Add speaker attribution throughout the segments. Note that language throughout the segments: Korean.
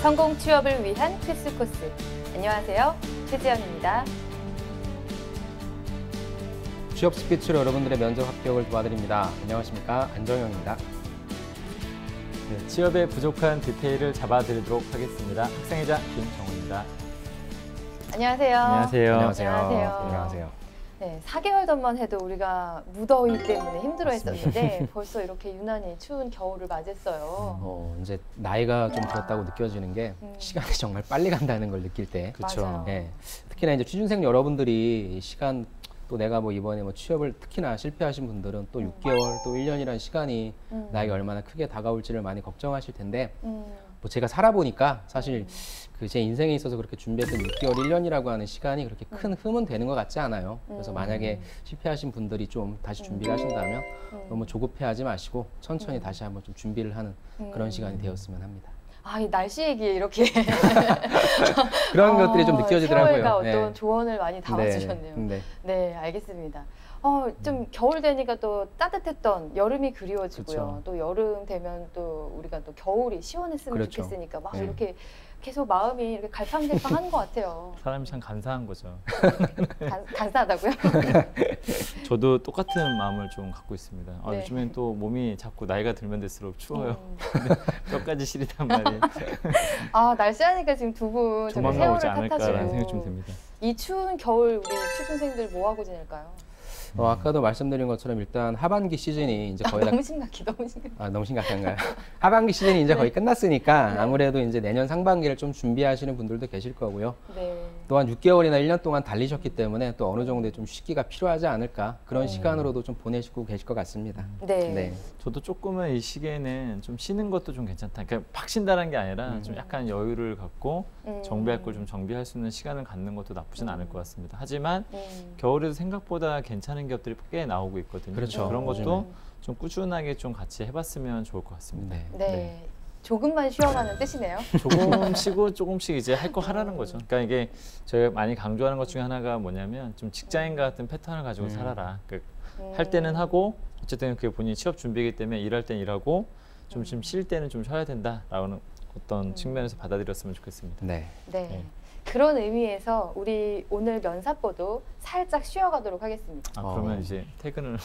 Speaker 1: 성공 취업을 위한 필수 코스. 안녕하세요. 최지연입니다.
Speaker 2: 취업 스피치로 여러분들의 면접 합격을 도와드립니다. 안녕하십니까? 안정영입니다.
Speaker 3: 네, 취업의 부족한 디테일을 잡아드리도록 하겠습니다. 학생회장 김정우입니다.
Speaker 1: 안녕하세요.
Speaker 3: 안녕하세요.
Speaker 2: 안녕하세요.
Speaker 1: 네, 4개월 전만 해도 우리가 무더위 때문에 힘들어했었는데 벌써 이렇게 유난히 추운 겨울을 맞이했어요.
Speaker 2: 이제 나이가 좀 들었다고 느껴지는 게 시간이 정말 빨리 간다는 걸 느낄 때.
Speaker 1: 그렇죠.
Speaker 2: 네, 특히나 이제 취준생 여러분들이 시간 또 내가 뭐 이번에 뭐 취업을 특히나 실패하신 분들은 또 6개월 또 1년이라는 시간이 나에게 얼마나 크게 다가올지를 많이 걱정하실 텐데 뭐 제가 살아보니까 사실 그 제 인생에 있어서 그렇게 준비했던 6개월, 1년이라고 하는 시간이 그렇게 큰 흠은 되는 것 같지 않아요. 그래서 만약에 실패하신 분들이 좀 다시 준비를 하신다면 너무 조급해하지 마시고 천천히 다시 한번 좀 준비를 하는 그런 시간이 되었으면 합니다.
Speaker 1: 아, 이 날씨 얘기에 이렇게
Speaker 2: 그런 것들이 좀 느껴지더라고요.
Speaker 1: 세월과 어떤
Speaker 2: 네.
Speaker 1: 조언을 많이 담아주셨네요. 네, 알겠습니다. 좀 겨울 되니까 또 따뜻했던 여름이 그리워지고요.
Speaker 2: 그렇죠.
Speaker 1: 또 여름 되면 또 우리가 또 겨울이 시원했으면
Speaker 2: 그렇죠.
Speaker 1: 좋겠으니까 막
Speaker 2: 네.
Speaker 1: 이렇게 계속 마음이 이렇게 갈팡질팡한 것 같아요.
Speaker 3: 사람이 참 간사한 거죠.
Speaker 1: 간사하다고요?
Speaker 3: 저도 똑같은 마음을 좀 갖고 있습니다.
Speaker 1: 네.
Speaker 3: 요즘엔 또 몸이 자꾸 나이가 들면 될수록 추워요. 뼈까지 시리단 말이에요.
Speaker 1: 아, 날씨 하니까 지금 두 분
Speaker 3: 조만간
Speaker 1: 세월을
Speaker 3: 오지 않을까라는
Speaker 1: 탓하시고
Speaker 3: 생각이 좀 듭니다.
Speaker 1: 이 추운 겨울 우리 취준생들 뭐 하고 지낼까요?
Speaker 2: 아까도 말씀드린 것처럼 일단 하반기 시즌이 이제 거의 다
Speaker 1: 너무 심각해, 너무 심각해.
Speaker 2: 너무 심각한가요? 하반기 시즌이 이제 거의 끝났으니까 아무래도 이제 내년 상반기를 좀 준비하시는 분들도 계실 거고요.
Speaker 1: 네.
Speaker 2: 또한 6개월이나 1년 동안 달리셨기 때문에 또 어느 정도의 좀 쉬기가 필요하지 않을까 그런 시간으로도 좀 보내시고 계실 것 같습니다.
Speaker 1: 네.
Speaker 3: 저도 조금은 이 시기에는 좀 쉬는 것도 좀 괜찮다. 그러니까 팍 쉰다는 게 아니라 좀 약간 여유를 갖고 정비할 걸 좀 정비할 수 있는 시간을 갖는 것도 나쁘진 않을 것 같습니다. 하지만 겨울에도 생각보다 괜찮은 기업들이 꽤 나오고 있거든요.
Speaker 2: 그렇죠.
Speaker 3: 그런 것도 좀 꾸준하게 좀 같이 해봤으면 좋을 것 같습니다.
Speaker 1: 네. 조금만 쉬어가는 뜻이네요.
Speaker 3: 조금 쉬고 조금씩 이제 할 거 하라는 거죠. 그러니까 이게 저희가 많이 강조하는 것 중에 하나가 뭐냐면 좀 직장인과 같은 패턴을 가지고 살아라. 할 때는 하고 어쨌든 그게 본인이 취업 준비이기 때문에 일할 때는 일하고 좀 쉴 때는 좀 쉬어야 된다라는 어떤 측면에서 받아들였으면 좋겠습니다.
Speaker 1: 네. 그런 의미에서 우리 오늘 면사보도 살짝 쉬어가도록 하겠습니다.
Speaker 3: 그러면 이제 퇴근을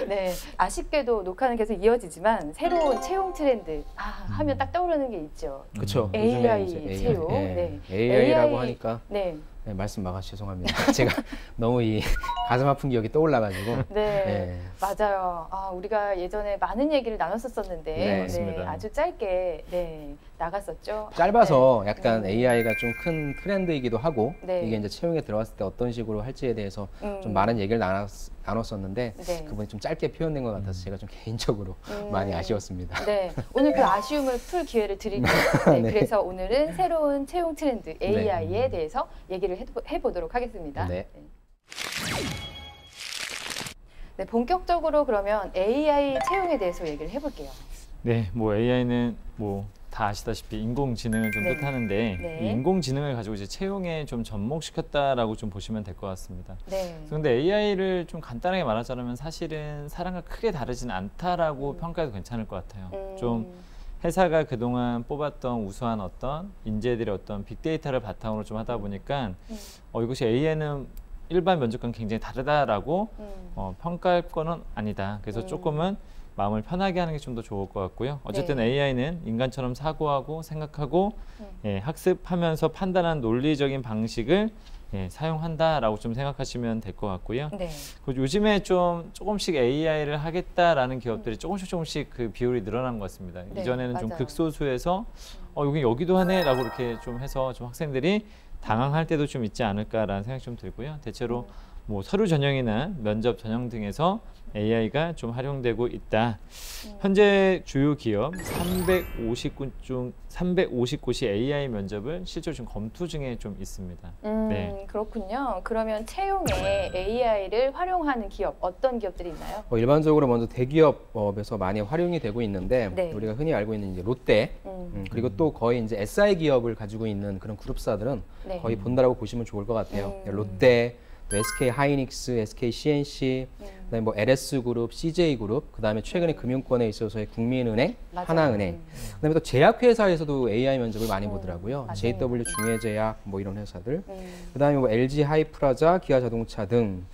Speaker 1: 네, 아쉽게도 녹화는 계속 이어지지만 새로운 채용 트렌드 하면 딱 떠오르는 게 있죠.
Speaker 2: 그렇죠.
Speaker 1: AI 채용.
Speaker 2: AI라고 하니까
Speaker 1: 네.
Speaker 2: 네, 말씀 막아서 죄송합니다. 제가 너무 이 가슴 아픈 기억이 떠올라가지고.
Speaker 1: 네, 맞아요. 우리가 예전에 많은 얘기를 나눴었는데 아주 짧게 나갔었죠.
Speaker 2: 짧아서 약간 AI가 좀 큰 트렌드이기도 하고 이게 이제 채용에 들어갔을 때 어떤 식으로 할지에 대해서 좀 많은 얘기를 나눴었는데 그분이 좀 짧게 표현된 것 같아서 제가 좀 개인적으로 많이 아쉬웠습니다.
Speaker 1: 네, 오늘 그 아쉬움을 풀 기회를 드릴게요. 그래서 오늘은 새로운 채용 트렌드 AI에 대해서 얘기를 해보도록 하겠습니다. 네, 본격적으로 그러면 AI 채용에 대해서 얘기를 해볼게요.
Speaker 3: 네, 뭐 AI는 뭐 다 아시다시피 인공지능을 좀 뜻하는데 이 인공지능을 가지고 이제 채용에 좀 접목시켰다라고 좀 보시면 될 것 같습니다. 그런데 AI를 좀 간단하게 말하자면 사실은 사람과 크게 다르지는 않다라고 평가해도 괜찮을 것 같아요. 좀 회사가 그동안 뽑았던 우수한 어떤 인재들의 어떤 빅데이터를 바탕으로 좀 하다 보니까 이것이 AI는 일반 면접과는 굉장히 다르다라고 평가할 거는 아니다. 그래서 조금은 마음을 편하게 하는 게 좀 더 좋을 것 같고요. 어쨌든 AI는 인간처럼 사고하고 생각하고 학습하면서 판단한 논리적인 방식을 사용한다라고 좀 생각하시면 될 것 같고요. 그리고 요즘에 조금씩 AI를 하겠다라는 기업들이 조금씩 그 비율이 늘어난 것 같습니다. 이전에는 좀 극소수에서 여기도 하네라고 이렇게 좀 해서 좀 학생들이 당황할 때도 좀 있지 않을까라는 생각이 좀 들고요. 대체로 뭐 서류 전형이나 면접 전형 등에서 AI가 좀 활용되고 있다. 현재 주요 기업 350곳이 AI 면접을 실제로 지금 검토 중에 좀 있습니다.
Speaker 1: 그렇군요. 그러면 채용에 AI를 활용하는 기업, 어떤 기업들이 있나요?
Speaker 2: 일반적으로 먼저 대기업에서 많이 활용이 되고 있는데 우리가 흔히 알고 있는 이제 롯데 그리고 또 거의 이제 SI 기업을 가지고 있는 그런 그룹사들은 거의 본다라고 보시면 좋을 것 같아요. 롯데, 또 SK 하이닉스, SK CNC, 그다음에 뭐 LS 그룹, CJ 그룹, 그다음에 최근에 금융권에 있어서의 국민은행,
Speaker 1: 맞아요.
Speaker 2: 하나은행, 그다음에 또 제약회사에서도 AI 면접을 많이 보더라고요.
Speaker 1: 맞아요.
Speaker 2: JW 중해제약 뭐 이런 회사들, 그다음에 뭐 LG 하이프라자, 기아자동차 등.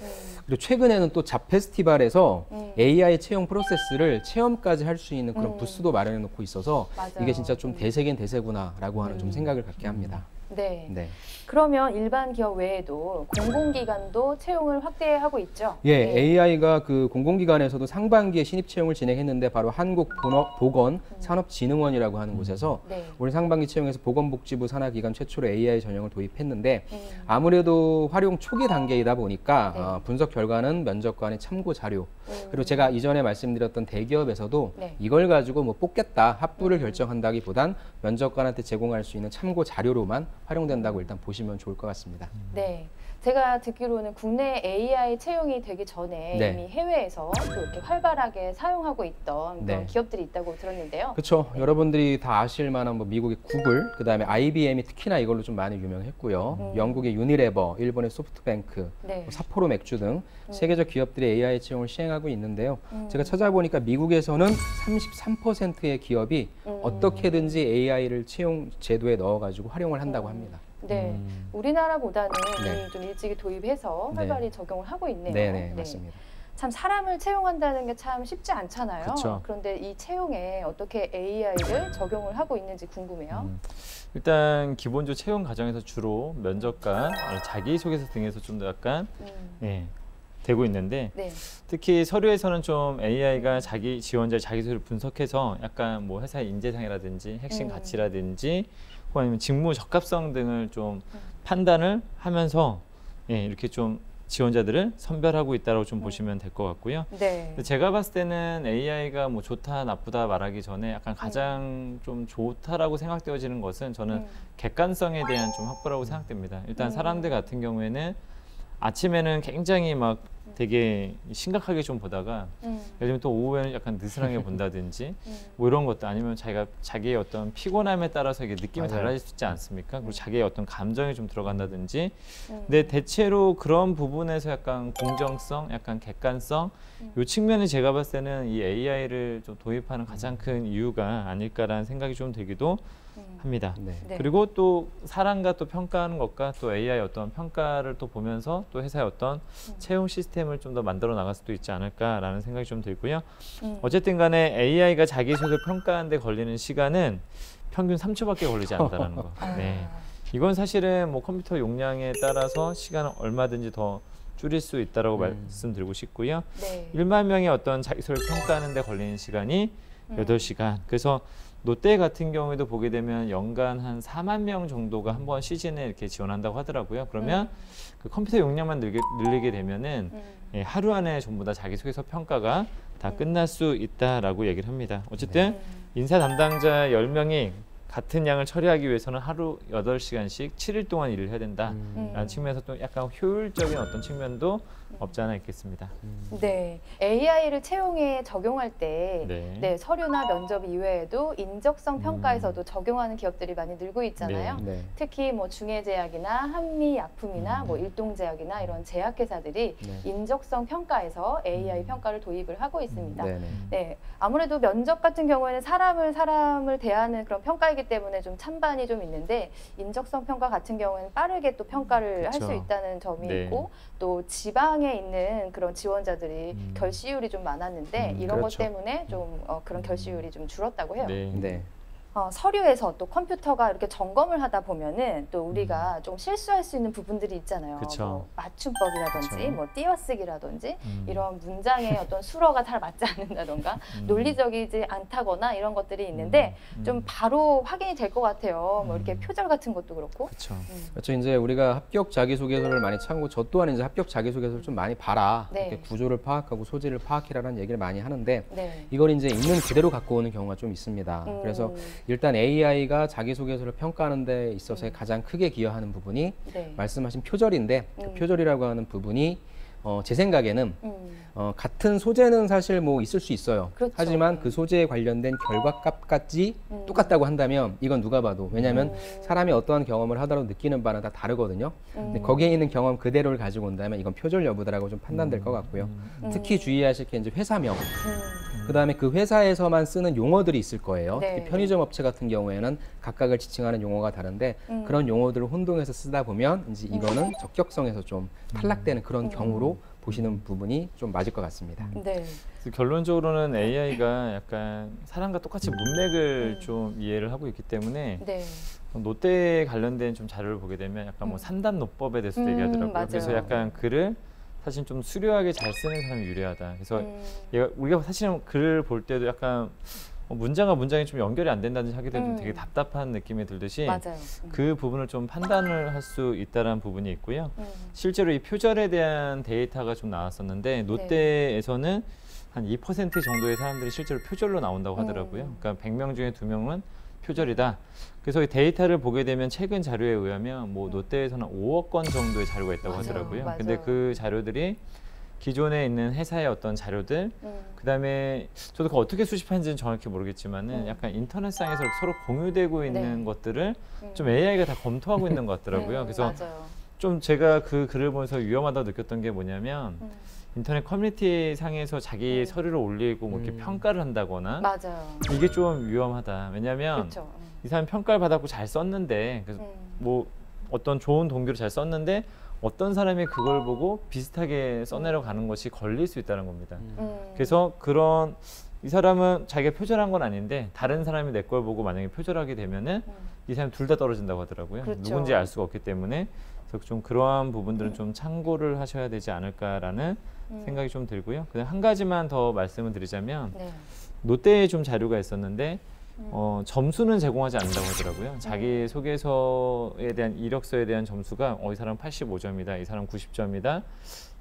Speaker 2: 그리고 최근에는 또 잡 페스티벌에서 AI 채용 프로세스를 체험까지 할 수 있는 그런 부스도 마련해 놓고 있어서
Speaker 1: 맞아요.
Speaker 2: 이게 진짜 좀 대세긴 대세구나라고 하는 좀 생각을 갖게 합니다.
Speaker 1: 네.
Speaker 2: 네.
Speaker 1: 그러면 일반 기업 외에도 공공기관도 채용을 확대하고 있죠?
Speaker 2: 예,
Speaker 1: 네.
Speaker 2: AI가 그 공공기관에서도 상반기에 신입 채용을 진행했는데 바로 한국보건산업진흥원이라고 하는 곳에서
Speaker 1: 네.
Speaker 2: 올 상반기 채용에서 보건복지부 산하기관 최초로 AI 전형을 도입했는데 아무래도 활용 초기 단계이다 보니까
Speaker 1: 네.
Speaker 2: 분석 결과는 면접관의 참고 자료 그리고 제가 이전에 말씀드렸던 대기업에서도
Speaker 1: 네.
Speaker 2: 이걸 가지고 뭐 뽑겠다 합부를 결정한다기보단 면접관한테 제공할 수 있는 참고 자료로만 활용된다고 일단 보시면 좋을 것 같습니다.
Speaker 1: 네. 제가 듣기로는 국내 AI 채용이 되기 전에
Speaker 2: 네.
Speaker 1: 이미 해외에서 또 이렇게 활발하게 사용하고 있던 그런
Speaker 2: 네.
Speaker 1: 기업들이 있다고 들었는데요.
Speaker 2: 그렇죠. 여러분들이 다 아실 만한 뭐 미국의 구글, 그다음에 IBM이 특히나 이걸로 좀 많이 유명했고요. 영국의 유니레버, 일본의 소프트뱅크,
Speaker 1: 네.
Speaker 2: 뭐 사포로 맥주 등 세계적 기업들이 AI 채용을 시행하고 있는데요. 제가 찾아보니까 미국에서는 33%의 기업이 어떻게든지 AI를 채용 제도에 넣어가지고 활용을 한다고 합니다.
Speaker 1: 네, 우리나라보다는
Speaker 2: 네.
Speaker 1: 이미 좀 일찍이 도입해서 활발히
Speaker 2: 네.
Speaker 1: 적용을 하고 있네요.
Speaker 2: 네, 맞습니다.
Speaker 1: 참 사람을 채용한다는 게 참 쉽지 않잖아요.
Speaker 3: 그쵸.
Speaker 1: 그런데 이 채용에 어떻게 AI를 적용을 하고 있는지 궁금해요.
Speaker 3: 일단 기본적으로 채용 과정에서 주로 면접관, 자기소개서 등에서 좀 더 약간 되고 있는데
Speaker 1: 네.
Speaker 3: 특히 서류에서는 좀 AI가 자기 지원자의 자기소개를 분석해서 약간 뭐 회사의 인재상이라든지 핵심 가치라든지 혹은 아니면 직무 적합성 등을 좀 판단을 하면서 이렇게 좀 지원자들을 선별하고 있다고 좀 보시면 될 것 같고요.
Speaker 1: 네.
Speaker 3: 제가 봤을 때는 AI가 뭐 좋다 나쁘다 말하기 전에 약간 가장 좀 좋다라고 생각되어지는 것은 저는 객관성에 대한 좀 확보라고 생각됩니다. 일단 사람들 같은 경우에는 아침에는 굉장히 막 되게 심각하게 좀 보다가 요즘 또 오후에는 약간 느슨하게 본다든지 뭐 이런 것도 아니면 자기의 어떤 피곤함에 따라서 이게 느낌이
Speaker 2: 맞아요.
Speaker 3: 달라질 수 있지 않습니까? 그리고 자기의 어떤 감정이 좀 들어간다든지 근데 대체로 그런 부분에서 약간 공정성, 약간 객관성 이 측면이 제가 봤을 때는 이 AI를 좀 도입하는 가장 큰 이유가 아닐까라는 생각이 좀 들기도 합니다.
Speaker 2: 네.
Speaker 1: 네.
Speaker 3: 그리고 또 사람과 또 평가하는 것과 또 AI 어떤 평가를 또 보면서 또 회사의 어떤 채용 시스템을 좀 더 만들어 나갈 수도 있지 않을까라는 생각이 좀 들고요. 어쨌든 간에 AI가 자기소개 평가하는 데 걸리는 시간은 평균 3초밖에 걸리지 않는다는 거. 네. 이건 사실은 뭐 컴퓨터 용량에 따라서 시간을 얼마든지 더 줄일 수 있다라고 말씀드리고 싶고요.
Speaker 1: 네.
Speaker 3: 1만 명의 어떤 자기소개 평가하는 데 걸리는 시간이 8시간. 그래서 롯데 같은 경우에도 보게 되면 연간 한 4만 명 정도가 한 번 시즌에 이렇게 지원한다고 하더라고요. 그러면 그 컴퓨터 용량만 늘리게 되면은 하루 안에 전부 다 자기소개서 평가가 다 끝날 수 있다라고 얘기를 합니다. 어쨌든 인사 담당자 10명이 같은 양을 처리하기 위해서는 하루 8시간씩 7일 동안 일을 해야 된다라는 측면에서 또 약간 효율적인 어떤 측면도 없지 않아 있겠습니다.
Speaker 1: 네, AI를 채용에 적용할 때
Speaker 3: 네.
Speaker 1: 서류나 면접 이외에도 인적성 평가에서도 적용하는 기업들이 많이 늘고 있잖아요.
Speaker 2: 네.
Speaker 1: 특히 뭐 중해제약이나 한미약품이나 뭐 일동제약이나 이런 제약회사들이 인적성 평가에서 AI 평가를 도입을 하고 있습니다. 네, 아무래도 면접 같은 경우에는 사람을 대하는 그런 평가이기 때문에 좀 찬반이 좀 있는데 인적성 평가 같은 경우에는 빠르게 또 평가를 할 수 있다는 점이 있고 또 지방에 있는 그런 지원자들이 결시율이 좀 많았는데 이런 것 때문에 좀 그런 결시율이 좀 줄었다고 해요.
Speaker 2: 네.
Speaker 1: 서류에서 또 컴퓨터가 이렇게 점검을 하다 보면은 또 우리가 좀 실수할 수 있는 부분들이 있잖아요. 뭐 맞춤법이라든지 뭐 띄어쓰기라든지 이런 문장의 어떤 수어가 잘 맞지 않는다던가 논리적이지 않다거나 이런 것들이 있는데 좀 바로 확인이 될 것 같아요. 뭐 이렇게 표절 같은 것도 그렇고.
Speaker 2: 그렇죠. 이제 우리가 합격 자기소개서를 많이 참고 저 또한 이제 합격 자기소개서를 좀 많이 봐라. 이렇게 구조를 파악하고 소질을 파악해라는 얘기를 많이 하는데 이걸 이제 있는 그대로 갖고 오는 경우가 좀 있습니다. 그래서 일단 AI가 자기소개서를 평가하는 데 있어서 가장 크게 기여하는 부분이 말씀하신 표절인데 그 표절이라고 하는 부분이 제 생각에는 같은 소재는 사실 뭐 있을 수 있어요.
Speaker 1: 그렇죠.
Speaker 2: 하지만 그 소재에 관련된 결과값까지 똑같다고 한다면 이건 누가 봐도, 왜냐하면 사람이 어떠한 경험을 하더라도 느끼는 바는 다 다르거든요. 근데 거기에 있는 경험 그대로를 가지고 온다면 이건 표절 여부다라고 좀 판단될 것 같고요. 특히 주의하실 게 이제 회사명, 그다음에 그 회사에서만 쓰는 용어들이 있을 거예요.
Speaker 1: 네.
Speaker 2: 특히 편의점 업체 같은 경우에는 각각을 지칭하는 용어가 다른데 그런 용어들을 혼동해서 쓰다 보면 이제 이거는 적격성에서 좀 탈락되는 그런 경우로 보시는 부분이 좀 맞을 것 같습니다.
Speaker 1: 네.
Speaker 3: 결론적으로는 AI가 약간 사람과 똑같이 문맥을 좀 이해를 하고 있기 때문에
Speaker 1: 네.
Speaker 3: 노태에 관련된 좀 자료를 보게 되면 약간 뭐 산단노법에 대해서도 얘기하더라고요.
Speaker 1: 맞아요.
Speaker 3: 그래서 약간 글을 사실 좀 수려하게 잘 쓰는 사람이 유리하다. 그래서 우리가 사실은 글을 볼 때도 약간 문장과 문장이 좀 연결이 안 된다든지 하게 되면 되게 답답한 느낌이 들듯이
Speaker 1: 맞아요.
Speaker 3: 그 부분을 좀 판단을 할 수 있다는 부분이 있고요. 실제로 이 표절에 대한 데이터가 좀 나왔었는데 노태에서는 한 2% 정도의 사람들이 실제로 표절로 나온다고 하더라고요. 그러니까 100명 중에 2명은 표절이다. 그래서 이 데이터를 보게 되면 최근 자료에 의하면 뭐 노태에서는 5억 건 정도의 자료가 있다고 하더라고요.
Speaker 1: 맞아요.
Speaker 3: 근데 그 자료들이 기존에 있는 회사의 어떤 자료들, 그다음에 저도 그 어떻게 수집하는지는 정확히 모르겠지만은 약간 인터넷상에서 서로 공유되고 있는 것들을 좀 AI가 다 검토하고 있는 것 같더라고요. 그래서
Speaker 1: 맞아요.
Speaker 3: 좀 제가 그 글을 보면서 위험하다고 느꼈던 게 뭐냐면 인터넷 커뮤니티 상에서 자기 서류를 올리고 뭐 이렇게 평가를 한다거나
Speaker 1: 맞아요.
Speaker 3: 이게 좀 위험하다. 왜냐하면
Speaker 1: 그렇죠.
Speaker 3: 이 사람 평가를 받았고 잘 썼는데 그래서 뭐 어떤 좋은 동기로 잘 썼는데 어떤 사람이 그걸 보고 비슷하게 써내려가는 것이 걸릴 수 있다는 겁니다. 그래서 그런 이 사람은 자기가 표절한 건 아닌데 다른 사람이 내 걸 보고 만약에 표절하게 되면은 이 사람 둘 다 떨어진다고 하더라고요.
Speaker 1: 그렇죠.
Speaker 3: 누군지 알 수가 없기 때문에 그래서 좀 그러한 부분들은 좀 참고를 하셔야 되지 않을까라는 생각이 좀 들고요. 그다음 한 가지만 더 말씀을 드리자면 노태에 좀 자료가 있었는데 점수는 제공하지 않는다고 하더라고요. 자기 소개서에 대한 이력서에 대한 점수가 이 사람 85점이다, 이 사람 90점이다.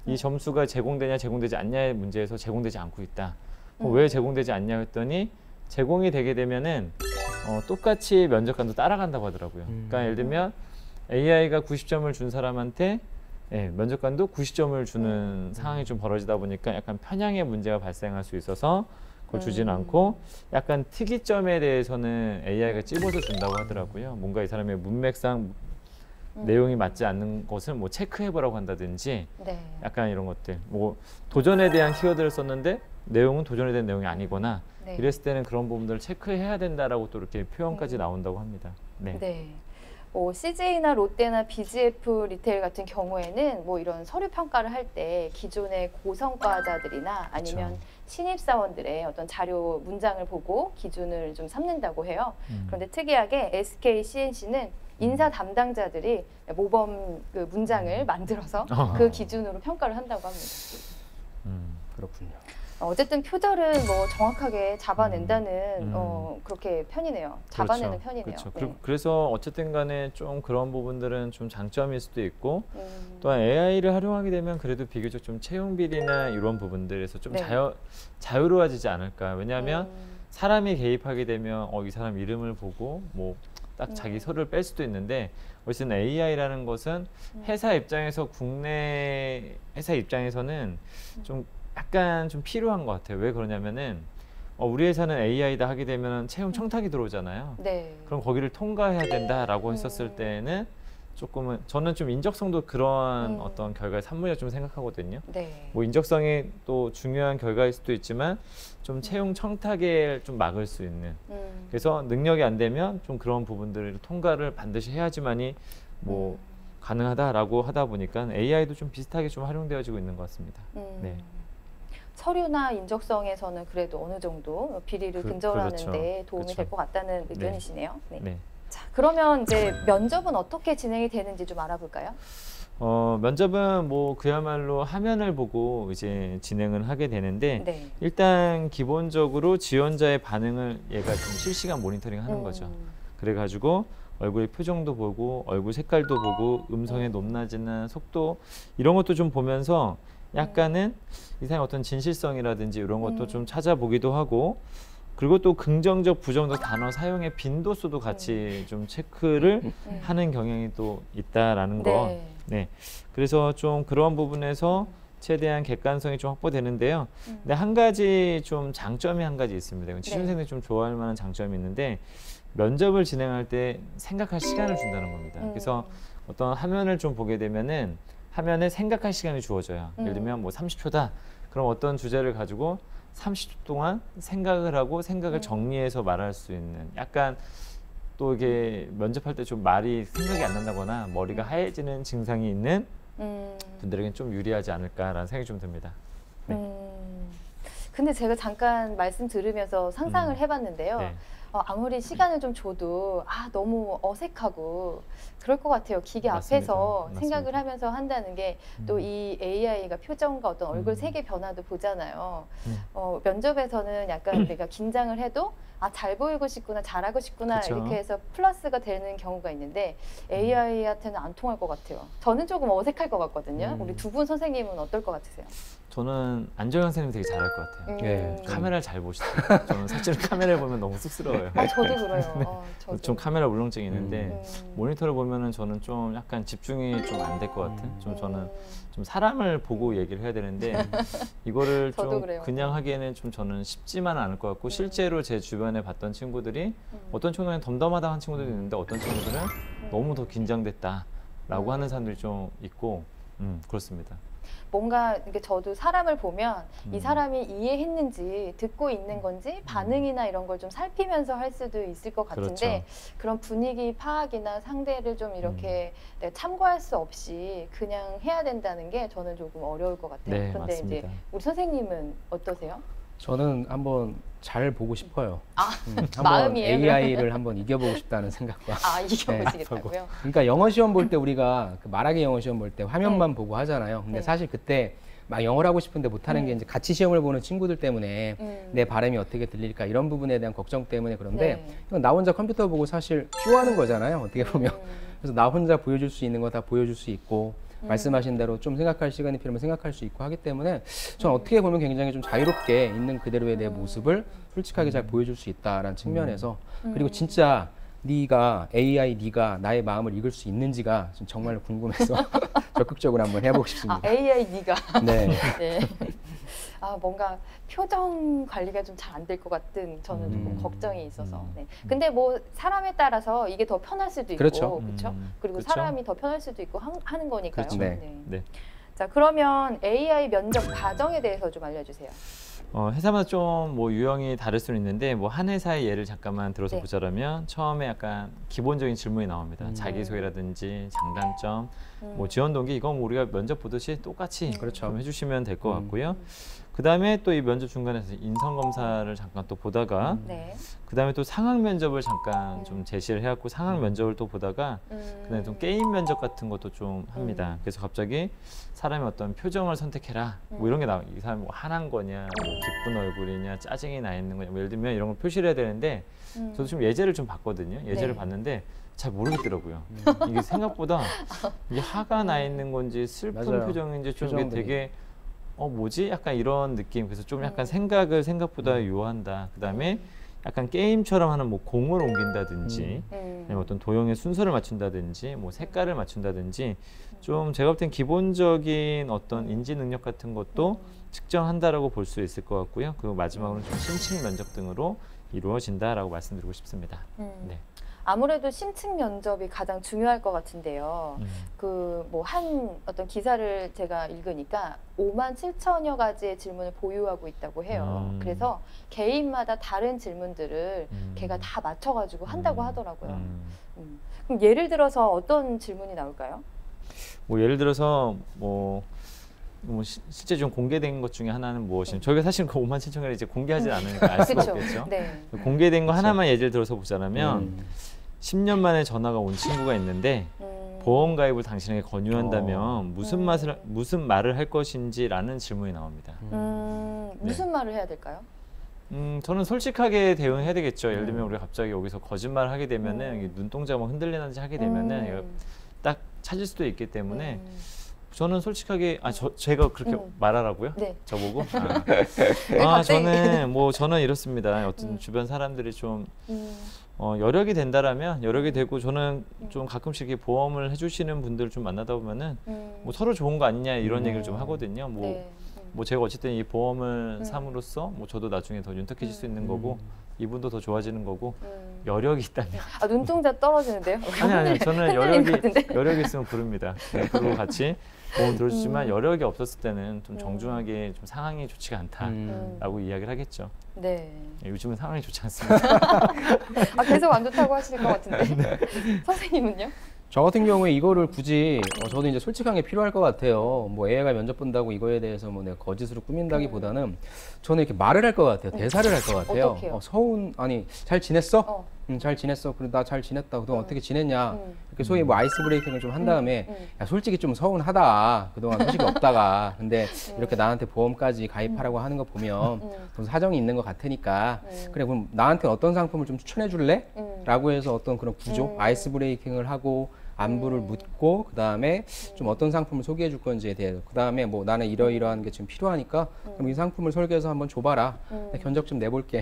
Speaker 3: 이 점수가 제공되냐 제공되지 않냐의 문제에서 제공되지 않고 있다. 왜 제공되지 않냐 했더니 제공이 되게 되면은 똑같이 면접관도 따라간다고 하더라고요. 그러니까 예를 들면 AI가 90점을 준 사람한테 면접관도 90점을 주는 상황이 좀 벌어지다 보니까 약간 편향의 문제가 발생할 수 있어서 그걸 주진 않고 약간 특이점에 대해서는 AI가 찝어서 준다고 하더라고요. 뭔가 이 사람의 문맥상 내용이 맞지 않는 것을 뭐 체크해보라고 한다든지 약간 이런 것들. 뭐 도전에 대한 키워드를 썼는데 내용은 도전에 대한 내용이 아니거나 이랬을 때는 그런 부분들을 체크해야 된다라고 또 이렇게 표현까지 나온다고 합니다. 네.
Speaker 1: 뭐 CJ나 롯데나 BGF 리테일 같은 경우에는 뭐 이런 서류 평가를 할 때 기존의 고성과자들이나 아니면 그쵸. 신입사원들의 어떤 자료 문장을 보고 기준을 좀 삼는다고 해요. 그런데 특이하게 SK CNC는 인사 담당자들이 모범 그 문장을 만들어서 그 기준으로 평가를 한다고 합니다.
Speaker 2: 그렇군요.
Speaker 1: 어쨌든 표절은 뭐 정확하게 잡아낸다는 그렇게 편이네요. 잡아내는 편이네요.
Speaker 3: 그렇죠. 그래서 어쨌든 간에 좀 그런 부분들은 좀 장점일 수도 있고 또한 AI를 활용하게 되면 그래도 비교적 좀 채용 비리나 이런 부분들에서 좀 자유로워지지 않을까. 왜냐하면 사람이 개입하게 되면 이 사람 이름을 보고 뭐 딱 자기 서류를 뺄 수도 있는데 어쨌든 AI라는 것은 회사 입장에서 국내 회사 입장에서는 좀 약간 좀 필요한 것 같아요. 왜 그러냐면은 우리 회사는 AI다 하게 되면 채용 청탁이 들어오잖아요. 그럼 거기를 통과해야 된다라고 했었을 때는 조금은 저는 좀 인적성도 그런 어떤 결과의 산물이라고 좀 생각하거든요. 뭐 인적성이 또 중요한 결과일 수도 있지만 좀 채용 청탁을 좀 막을 수 있는. 그래서 능력이 안 되면 좀 그런 부분들을 통과를 반드시 해야지만이 뭐 가능하다라고 하다 보니까 AI도 좀 비슷하게 좀 활용되어지고 있는 것 같습니다.
Speaker 1: 서류나 인적성에서는 그래도 어느 정도 비리를 근절하는 데 도움이 될 것 같다는 의견이시네요. 자, 그러면 이제 면접은 어떻게 진행이 되는지 좀 알아볼까요?
Speaker 3: 면접은 뭐 그야말로 화면을 보고 이제 진행을 하게 되는데 일단 기본적으로 지원자의 반응을 얘가 좀 실시간 모니터링 하는 거죠. 그래가지고 얼굴의 표정도 보고 얼굴 색깔도 보고 음성의 높낮이나 속도 이런 것도 좀 보면서 약간은 이 사람의 어떤 진실성이라든지 이런 것도 좀 찾아보기도 하고 그리고 또 긍정적, 부정적 단어 사용의 빈도수도 같이 좀 체크를 하는 경향이 또 있다라는 거. 그래서 좀 그런 부분에서 최대한 객관성이 좀 확보되는데요. 근데 한 가지 좀 장점이 한 가지 있습니다. 이건 취준생들이 좀 좋아할 만한 장점이 있는데 면접을 진행할 때 생각할 시간을 준다는 겁니다. 그래서 어떤 화면을 좀 보게 되면은 화면에 생각할 시간이 주어져요. 예를 들면 뭐 30초다. 그럼 어떤 주제를 가지고 30초 동안 생각을 하고 생각을 정리해서 말할 수 있는 약간 또 이게 면접할 때 좀 말이 생각이 안 난다거나 머리가 하얘지는 증상이 있는 분들에게는 좀 유리하지 않을까라는 생각이 좀 듭니다. 네.
Speaker 1: 근데 제가 잠깐 말씀 들으면서 상상을 해봤는데요. 네. 아무리 시간을 좀 줘도 너무 어색하고 그럴 것 같아요. 기계 앞에서 생각을 하면서 한다는 게 또 이 AI가 표정과 어떤 얼굴 색의 변화도 보잖아요. 면접에서는 약간 내가 긴장을 해도 잘 보이고 싶구나, 잘하고 싶구나 그쵸? 이렇게 해서 플러스가 되는 경우가 있는데 AI한테는 안 통할 것 같아요. 저는 조금 어색할 것 같거든요. 우리 두 분 선생님은 어떨 것 같으세요?
Speaker 3: 저는 안정현 선생님 되게 잘할 것 같아요. 카메라를 잘 보시더라고요. 저는 사실 카메라를 보면 너무 쑥스러워요.
Speaker 1: 저도 그래요.
Speaker 3: 네. 저도. 좀 카메라 울렁증이 있는데 모니터를 보면은 저는 좀 약간 집중이 좀 안 될 것 같은. 저는 좀 사람을 보고 얘기를 해야 되는데 이거를 좀 그래요. 그냥 하기에는 좀 저는 쉽지만은 않을 것 같고 실제로 제 주변에 봤던 친구들이 어떤 친구들은 덤덤하다 한 친구들이 있는데 어떤 친구들은 너무 더 긴장됐다라고 하는 사람들이 좀 있고 그렇습니다.
Speaker 1: 뭔가 이게 저도 사람을 보면 이 사람이 이해했는지 듣고 있는 건지 반응이나 이런 걸 좀 살피면서 할 수도 있을 것 같은데 그렇죠. 그런 분위기 파악이나 상대를 좀 이렇게 참고할 수 없이 그냥 해야 된다는 게 저는 조금 어려울 것 같아요.
Speaker 3: 네,
Speaker 1: 그런데
Speaker 3: 맞습니다.
Speaker 1: 이제 우리 선생님은 어떠세요?
Speaker 2: 저는 한번 잘 보고 싶어요. 한번
Speaker 1: 마음이에요?
Speaker 2: AI를 한번 이겨보고 싶다는 생각과.
Speaker 1: 이겨보시겠다고요?
Speaker 2: 네, 그러니까 영어 시험 볼 때 우리가 그 말하기 영어 시험 볼 때 화면만 보고 하잖아요. 근데 사실 그때 막 영어를 하고 싶은데 못하는 게 이제 같이 시험을 보는 친구들 때문에 내 발음이 어떻게 들릴까 이런 부분에 대한 걱정 때문에 그런데 나 혼자 컴퓨터 보고 사실 쇼하는 거잖아요. 어떻게 보면. 그래서 나 혼자 보여줄 수 있는 거 다 보여줄 수 있고 말씀하신 대로 좀 생각할 시간이 필요하면 생각할 수 있고 하기 때문에 전 어떻게 보면 굉장히 좀 자유롭게 있는 그대로의 내 모습을 솔직하게 잘 보여줄 수 있다라는 측면에서 그리고 진짜 네가 AI 네가 나의 마음을 읽을 수 있는지가 정말 궁금해서 적극적으로 한번 해보고 싶습니다.
Speaker 1: AI 네가.
Speaker 2: 네.
Speaker 1: 네. 뭔가 표정 관리가 좀 잘 안 될 것 같은 저는 조금 걱정이 있어서. 네. 근데 뭐 사람에 따라서 이게 더 편할 수도 있고, 그렇죠? 그리고
Speaker 3: 그렇죠?
Speaker 1: 사람이 더 편할 수도 있고 하는 거니까요.
Speaker 2: 그렇죠.
Speaker 3: 네.
Speaker 1: 자, 그러면 AI 면접 과정에 대해서 좀 알려주세요.
Speaker 3: 회사마다 좀 뭐 유형이 다를 수는 있는데 뭐 한 회사의 예를 잠깐만 들어서 보자면 처음에 약간 기본적인 질문이 나옵니다. 자기소개라든지 장단점, 뭐 지원 동기 이건 뭐 우리가 면접 보듯이 똑같이 좀 해주시면 될 것 같고요. 그 다음에 또 이 면접 중간에서 인성검사를 잠깐 또 보다가 그 다음에 또 상황 면접을 잠깐 좀 제시를 해갖고 상황 면접을 또 보다가 그 다음에 좀 게임 면접 같은 것도 좀 합니다. 그래서 갑자기 사람이 어떤 표정을 선택해라 뭐 이런 게 나와요. 이 사람이 뭐 화난 거냐 뭐 기쁜 얼굴이냐 짜증이 나 있는 거냐 뭐 예를 들면 이런 걸 표시를 해야 되는데 저도 좀 예제를 좀 봤거든요. 예제를 봤는데 잘 모르겠더라고요. 이게 생각보다 이게 화가 나 있는 건지 슬픈 표정인지 좀 이게 되게 뭐지? 약간 이런 느낌. 그래서 좀 약간 생각을 생각보다 요한다. 그 다음에 약간 게임처럼 하는 뭐 공을 옮긴다든지 아니면 어떤 도형의 순서를 맞춘다든지 뭐 색깔을 맞춘다든지 좀 제가 볼 땐 기본적인 어떤 인지 능력 같은 것도 측정한다라고 볼 수 있을 것 같고요. 그리고 마지막으로는 좀 심층 면접 등으로 이루어진다라고 말씀드리고 싶습니다. 네.
Speaker 1: 아무래도 심층 면접이 가장 중요할 것 같은데요. 그 뭐 한 어떤 기사를 제가 읽으니까 57,000여 가지의 질문을 보유하고 있다고 해요. 그래서 개인마다 다른 질문들을 걔가 다 맞춰가지고 한다고 하더라고요. 그럼 예를 들어서 어떤 질문이 나올까요?
Speaker 3: 뭐 예를 들어서 뭐 실제 좀 공개된 것 중에 하나는 무엇이냐. 저희가 사실 그 57,000개를 이제 공개하지 않으니까 알 수가 없겠죠. 네. 공개된 거 하나만 예를 들어서 보자면 10년 만에 전화가 온 친구가 있는데 보험 가입을 당신에게 권유한다면 무슨 말을 할 것인지라는 질문이 나옵니다.
Speaker 1: 무슨 말을 해야 될까요?
Speaker 3: 저는 솔직하게 대응해야 되겠죠. 예를 들면 우리가 갑자기 여기서 거짓말을 하게 되면은 눈동자가 뭐 흔들리는지 하게 되면은 딱 찾을 수도 있기 때문에 저는 솔직하게 제가 그렇게 말하라고요? 네. 저보고? 저는 이렇습니다. 어떤 주변 사람들이 좀 여력이 된다라면 여력이 되고 저는 좀 가끔씩 이렇게 보험을 해주시는 분들 좀 만나다 보면은 뭐 서로 좋은 거 아니냐 이런 얘기를 좀 하거든요. 뭐 제가 어쨌든 이 보험을 삼으로써 뭐 저도 나중에 더 윤택해질 수 있는 거고 이분도 더 좋아지는 거고 여력이 있다면
Speaker 1: 눈동자 떨어지는데요?
Speaker 3: 아니 저는 여력이 있으면 부릅니다. 네, 그리고 같이 보험 들어주지만 여력이 없었을 때는 좀 정중하게 좀 상황이 좋지가 않다라고 이야기를 하겠죠.
Speaker 1: 네.
Speaker 3: 요즘은 상황이 좋지 않습니다.
Speaker 1: 계속 안 좋다고 하실 것 같은데. 네. 선생님은요?
Speaker 2: 저 같은 경우에 이거를 굳이 저도 이제 솔직한 게 필요할 것 같아요. 뭐 AI가 면접 본다고 이거에 대해서 뭐 내가 거짓으로 꾸민다기보다는 저는 이렇게 말을 할 것 같아요. 대사를 할 것 같아요. 아니 잘 지냈어? 잘 지냈어. 그래 나 잘 지냈다. 그동안 어떻게 지냈냐? 이렇게 소위 뭐 아이스 브레이킹을 좀 한 다음에 야 솔직히 좀 서운하다. 그동안 소식이 없다가 근데 이렇게 나한테 보험까지 가입하라고 하는 거 보면 좀 사정이 있는 것 같으니까 그래 그럼 나한테 어떤 상품을 좀 추천해 줄래? 라고 해서 어떤 그런 구조 아이스 브레이킹을 하고 안부를 묻고 그다음에 좀 어떤 상품을 소개해 줄 건지에 대해서 그다음에 뭐 나는 이러이러한 게 지금 필요하니까 그럼 이 상품을 설계해서 한번 줘봐라. 견적 좀 내볼게.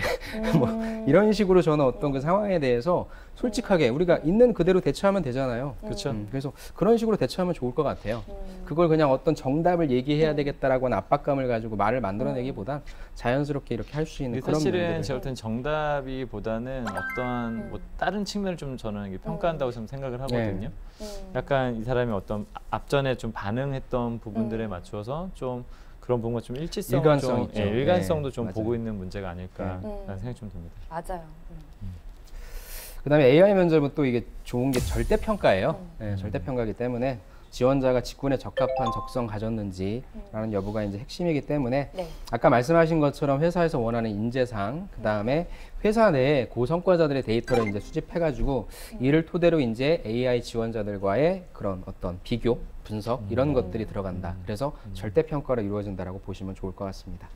Speaker 2: 뭐 이런 식으로 저는 어떤 그 상황에 대해서 솔직하게 우리가 있는 그대로 대처하면 되잖아요.
Speaker 3: 그렇죠.
Speaker 2: 그래서 그런 식으로 대처하면 좋을 것 같아요. 그걸 그냥 어떤 정답을 얘기해야 되겠다라고 하는 압박감을 가지고 말을 만들어내기보단 자연스럽게 이렇게 할 수 있는 그런
Speaker 3: 사실은 제가 볼 땐 정답이보다는 어떤 뭐 다른 측면을 좀 저는 평가한다고 좀 생각을 하거든요. 약간 이 사람이 어떤 앞전에 좀 반응했던 부분들에 맞춰서 좀 그런 부분과 좀 일관성도 좀
Speaker 2: 맞아요.
Speaker 3: 보고 있는 문제가 아닐까라는 생각이 좀 듭니다.
Speaker 1: 맞아요.
Speaker 2: 그다음에 AI 면접은 또 이게 좋은 게 절대 평가예요. 절대 평가이기 때문에 지원자가 직군에 적합한 적성 가졌는지라는 여부가 이제 핵심이기 때문에 아까 말씀하신 것처럼 회사에서 원하는 인재상 그다음에 회사 내에 고성과자들의 데이터를 이제 수집해가지고 이를 토대로 이제 AI 지원자들과의 그런 어떤 비교, 분석 이런 것들이 들어간다. 그래서 절대 평가로 이루어진다라고 보시면 좋을 것 같습니다.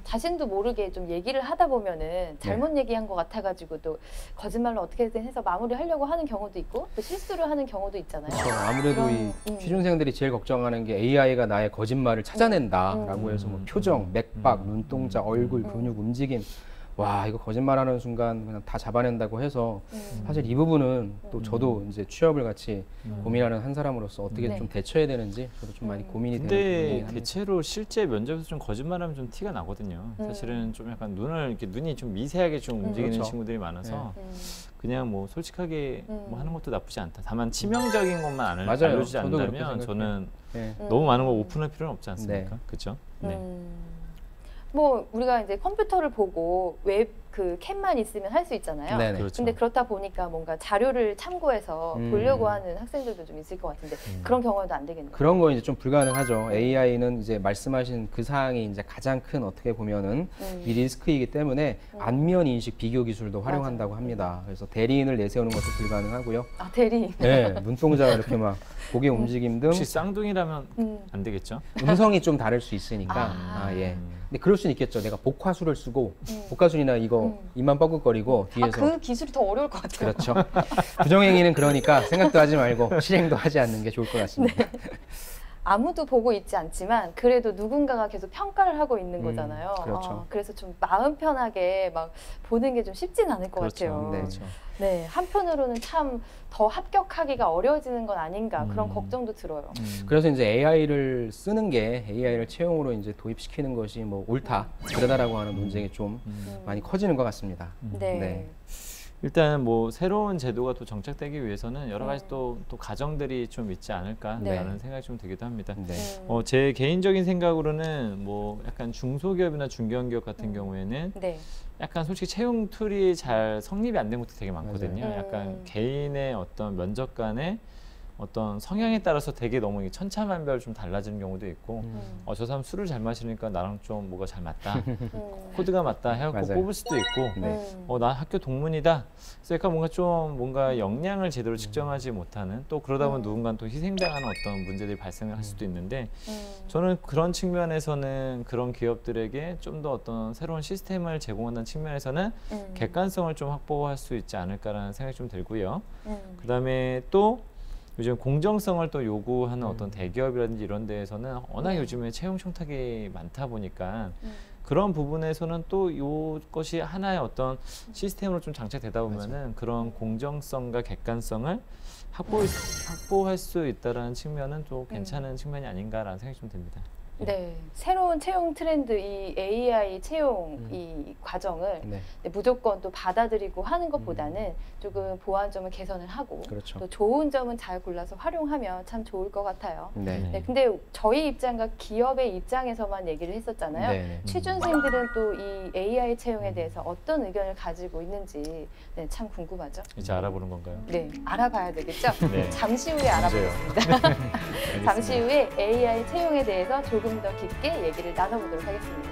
Speaker 1: 자신도 모르게 좀 얘기를 하다 보면은 잘못 얘기한 것 같아가지고 또 거짓말로 어떻게든 해서 마무리하려고 하는 경우도 있고 또 실수를 하는 경우도 있잖아요.
Speaker 2: 그렇죠. 아무래도 이 취준생들이 제일 걱정하는 게 AI가 나의 거짓말을 찾아낸다라고 해서 뭐 표정, 맥박, 눈동자, 얼굴, 근육, 움직임 와 이거 거짓말하는 순간 그냥 다 잡아낸다고 해서 사실 이 부분은 또 저도 이제 취업을 같이 고민하는 한 사람으로서 어떻게 좀 대처해야 되는지 저도 좀 많이 고민이 되는 부분이긴 합니다.
Speaker 3: 대체로 실제 면접에서 좀 거짓말하면 좀 티가 나거든요. 사실은 좀 약간 눈이 좀 미세하게 좀 움직이는
Speaker 2: 그렇죠.
Speaker 3: 친구들이 많아서 그냥 뭐 솔직하게 뭐 하는 것도 나쁘지 않다. 다만 치명적인 것만 알려주지 않는다면 저는 너무 많은 걸 오픈할 필요는 없지 않습니까? 그렇죠?
Speaker 1: 뭐 우리가 이제 컴퓨터를 보고 웹 그 캡만 있으면 할 수 있잖아요.
Speaker 3: 그렇죠.
Speaker 1: 근데 그렇다 보니까 뭔가 자료를 참고해서 보려고 하는 학생들도 좀 있을 것 같은데 그런 경우도 안 되겠네요.
Speaker 2: 그런 거 이제 좀 불가능하죠. AI는 이제 말씀하신 그 사항이 이제 가장 큰 어떻게 보면은 이 리스크이기 때문에 안면 인식 비교 기술도 활용한다고 합니다. 그래서 대리인을 내세우는 것도 불가능하고요.
Speaker 1: 아 대리인.
Speaker 2: 네, 눈동자가 이렇게 막 고개 움직임 등
Speaker 3: 혹시 쌍둥이라면 안 되겠죠?
Speaker 2: 음성이 좀 다를 수 있으니까 예. 근데 그럴 수는 있겠죠. 내가 복화술을 쓰고 복화술이나 이거 입만 뻐긋거리고 뒤에서
Speaker 1: 그 기술이 더 어려울 것 같아요.
Speaker 2: 그렇죠. 부정행위는 그러니까 생각도 하지 말고 실행도 하지 않는 게 좋을 것 같습니다.
Speaker 1: 아무도 보고 있지 않지만 그래도 누군가가 계속 평가를 하고 있는 거잖아요.
Speaker 2: 그렇죠.
Speaker 1: 그래서 좀 마음 편하게 막 보는 게 좀 쉽진 않을 것 같아요.
Speaker 2: 네, 그렇죠.
Speaker 1: 네, 한편으로는 참 더 합격하기가 어려워지는 건 아닌가 그런 걱정도 들어요.
Speaker 2: 그래서 이제 AI를 쓰는 게 AI를 채용으로 이제 도입시키는 것이 뭐 옳다, 그러다라고 하는 논쟁이 좀 많이 커지는 것 같습니다.
Speaker 1: 네.
Speaker 3: 일단 뭐 새로운 제도가 또 정착되기 위해서는 여러 가지 또 과정들이 좀 있지 않을까라는 생각이 좀 들기도 합니다. 제 개인적인 생각으로는 뭐 약간 중소기업이나 중견기업 같은 경우에는 약간 솔직히 채용 툴이 잘 성립이 안 된 것도 되게 많거든요. 약간 개인의 어떤 면접 관의 어떤 성향에 따라서 되게 너무 천차만별 좀 달라지는 경우도 있고 저 사람 술을 잘 마시니까 나랑 좀 뭐가 잘 맞다 코드가 맞다 해갖고 뽑을 수도 있고 나 학교 동문이다 그래서 약간 뭔가 역량을 제대로 측정하지 못하는 또 그러다 보면 누군가는 또 희생당하는 어떤 문제들이 발생을 할 수도 있는데 저는 그런 측면에서는 그런 기업들에게 좀 더 어떤 새로운 시스템을 제공한다는 측면에서는 객관성을 좀 확보할 수 있지 않을까라는 생각이 좀 들고요. 그 다음에 또 요즘 공정성을 또 요구하는 어떤 대기업이라든지 이런 데에서는 워낙 요즘에 채용 청탁이 많다 보니까 그런 부분에서는 또 이것이 하나의 어떤 시스템으로 좀 장착되다 보면은 그런 공정성과 객관성을 확보할 수 있다는 측면은 또 괜찮은 측면이 아닌가라는 생각이 좀 듭니다.
Speaker 1: 네, 새로운 채용 트렌드, 이 AI 채용 이 과정을 무조건 또 받아들이고 하는 것보다는 조금 보완점을 개선을 하고
Speaker 2: 그렇죠.
Speaker 1: 또 좋은 점은 잘 골라서 활용하면 참 좋을 것 같아요.
Speaker 2: 네.
Speaker 1: 근데 저희 입장과 기업의 입장에서만 얘기를 했었잖아요. 취준생들은 또 이 AI 채용에 대해서 어떤 의견을 가지고 있는지 참 궁금하죠.
Speaker 3: 이제 알아보는 건가요?
Speaker 1: 네, 알아봐야 되겠죠.
Speaker 3: 네.
Speaker 1: 잠시 후에 알아보겠습니다. 잠시 후에 AI 채용에 대해서 조금 더 깊게 얘기를 나눠보도록 하겠습니다.